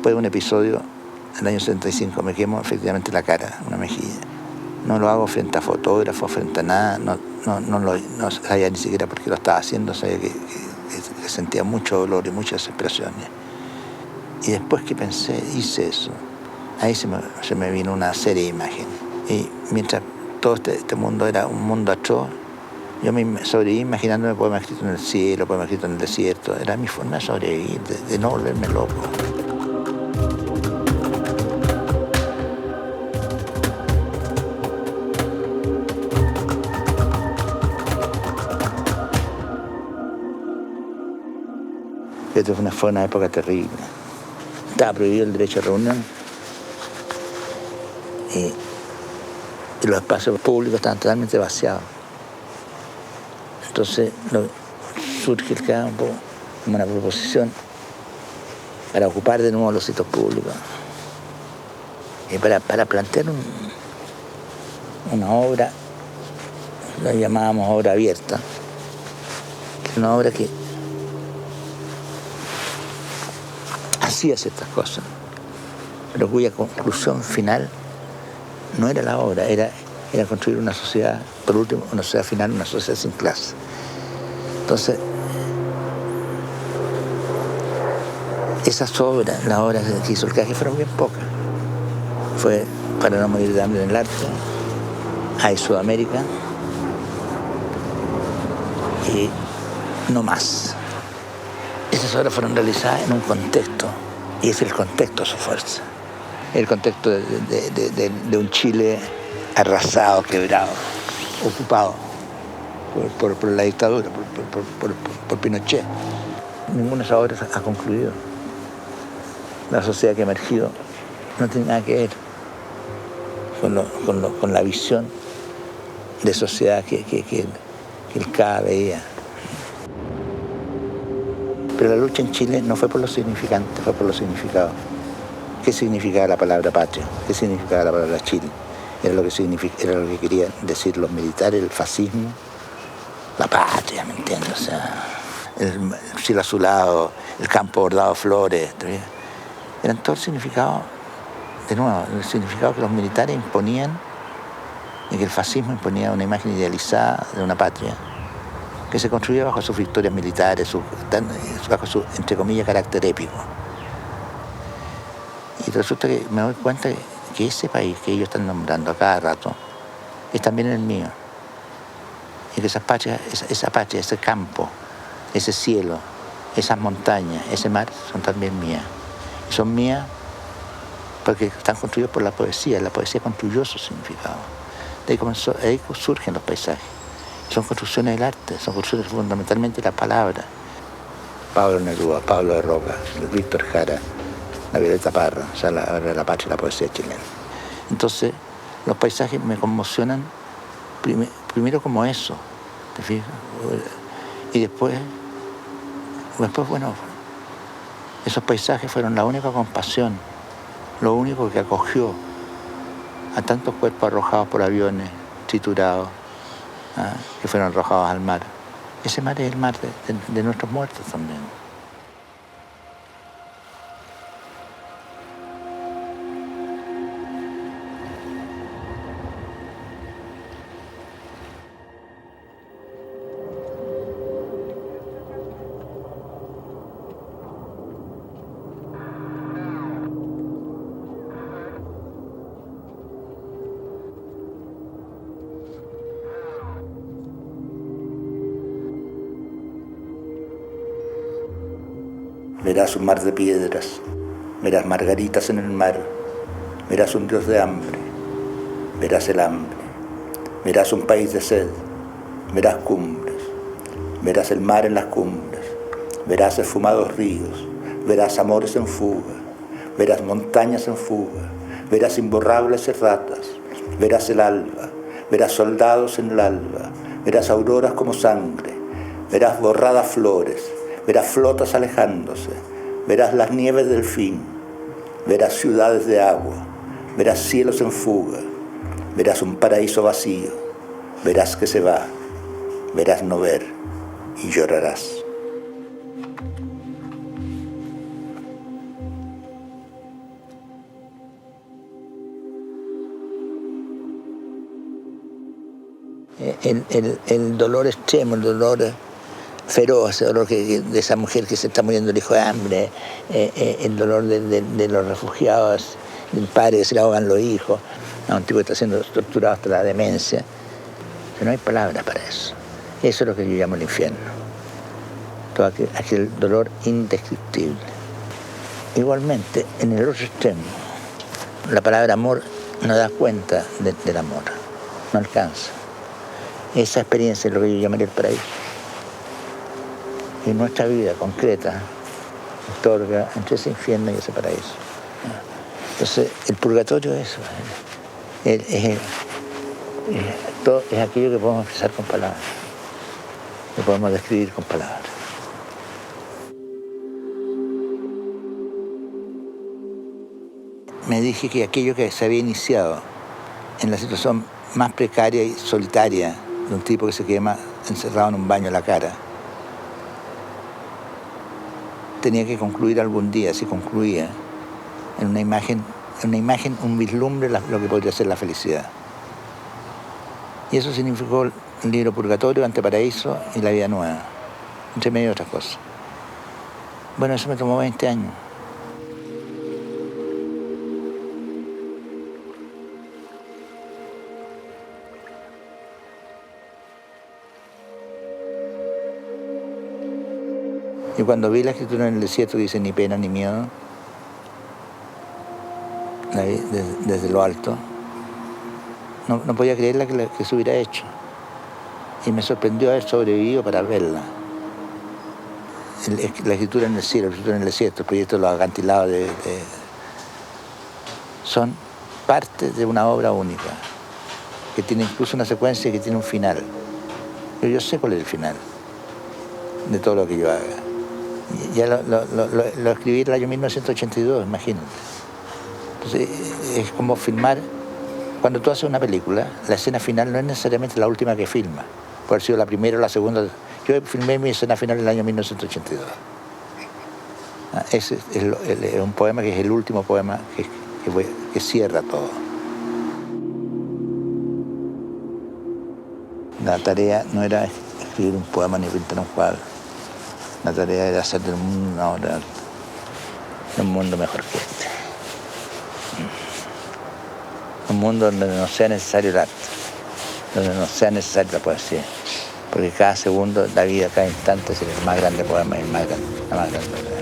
después de un episodio, en el año 75, me quemo efectivamente la cara, una mejilla. No lo hago frente a fotógrafos, frente a nada, no sabía ni siquiera por qué lo estaba haciendo, sabía que sentía mucho dolor y muchas expresiones. Y después que pensé, hice eso, ahí se me vino una serie de imágenes. Y mientras todo este mundo era un mundo atroz, yo me sobreviví imaginándome poemas escritos en el cielo, poemas escritos en el desierto. Era mi forma de sobrevivir, de no volverme loco. Esto fue una época terrible. Estaba prohibido el derecho a reunión y los espacios públicos estaban totalmente vaciados. Entonces surge el campo como una proposición para ocupar de nuevo los sitios públicos y para plantear una obra, la llamábamos obra abierta, que es una obra que hacía ciertas cosas, pero cuya conclusión final no era la obra, era construir una sociedad, por último, una sociedad final, una sociedad sin clase. Entonces, esas obras, las obras que hizo el Caje, fueron bien pocas. Fue Para no morir de hambre en el arte, Hay Sudamérica y no más. Esas obras fueron realizadas en un contexto, y es el contexto su fuerza. El contexto de un Chile arrasado, quebrado, ocupado por la dictadura, por Pinochet. Ninguna de esas obras ha concluido. La sociedad que ha emergido no tiene nada que ver con la visión de sociedad que el CA veía. Pero la lucha en Chile no fue por lo significante, fue por lo significado. ¿Qué significaba la palabra patria? ¿Qué significaba la palabra Chile? Era lo que querían decir los militares, el fascismo, la patria, ¿me entiendes? O sea, el cielo azulado, el campo bordado de flores, eran todo el significado, de nuevo, el significado que los militares imponían y que el fascismo imponía una imagen idealizada de una patria que se construía bajo sus victorias militares, bajo su, entre comillas, carácter épico. Y resulta que me doy cuenta que ese país que ellos están nombrando a cada rato es también el mío. Y que esa patria, ese campo, ese cielo, esas montañas, ese mar son también mías. Y son mías porque están construidos por la poesía construyó su significado. De ahí surgen los paisajes. Son construcciones del arte, son construcciones fundamentalmente de la palabra. Pablo Neruda, Pablo de Roca, Víctor Jara, la Violeta Parra, o sea, la patria, la poesía chilena. Entonces, los paisajes me conmocionan primero como eso, ¿te fijas? Y después, bueno, esos paisajes fueron la única compasión, lo único que acogió a tantos cuerpos arrojados por aviones, triturados, que fueron arrojados al mar. Ese mar es el mar de nuestros muertos también. Verás un mar de piedras, verás margaritas en el mar, verás un dios de hambre, verás el hambre, verás un país de sed, verás cumbres, verás el mar en las cumbres, verás esfumados ríos, verás amores en fuga, verás montañas en fuga, verás imborrables erratas, verás el alba, verás soldados en el alba, verás auroras como sangre, verás borradas flores, verás flotas alejándose, verás las nieves del fin, verás ciudades de agua, verás cielos en fuga, verás un paraíso vacío, verás que se va, verás no ver y llorarás. el dolor extremo, el dolor feroz, el dolor de esa mujer que se está muriendo el hijo de hambre, el dolor de los refugiados, del padre que se le ahogan los hijos, un tipo que está siendo torturado hasta la demencia. No hay palabras para eso. Eso es lo que yo llamo el infierno. Todo aquel dolor indescriptible. Igualmente, en el otro extremo, la palabra amor no da cuenta del amor, no alcanza. Esa experiencia es lo que yo llamaría el paraíso. Y nuestra vida concreta es todo lo que va entre ese infierno y ese paraíso. Entonces, el purgatorio es eso. Es aquello que podemos expresar con palabras, que podemos describir con palabras. Me dije que aquello que se había iniciado en la situación más precaria y solitaria de un tipo que se quema encerrado en un baño a la cara, tenía que concluir algún día, si concluía, en una imagen, un vislumbre de lo que podría ser la felicidad. Y eso significó el libro Purgatorio, Anteparaíso y La Vida Nueva, entre medio de otras cosas. Bueno, eso me tomó 20 años. Y cuando vi la escritura en el desierto que dice ni pena ni miedo, la vi desde lo alto, no podía creer que se hubiera hecho. Y me sorprendió haber sobrevivido para verla. La escritura en el cielo, la escritura en el desierto, el proyecto de los acantilados son parte de una obra única, que tiene incluso una secuencia que tiene un final. Pero yo sé cuál es el final de todo lo que yo haga. Ya lo escribí en el año 1982, imagínate. Entonces, es como filmar. Cuando tú haces una película, la escena final no es necesariamente la última que filma. Puede haber sido la primera o la segunda. Yo filmé mi escena final en el año 1982. Ese es un poema que es el último poema que cierra todo. La tarea no era escribir un poema ni pintar un cuadro. La tarea era hacer del mundo una obra, un mundo mejor que este. Un mundo donde no sea necesario el arte, donde no sea necesaria la poesía. Porque cada segundo, la vida, cada instante es el más grande poema y la más grande.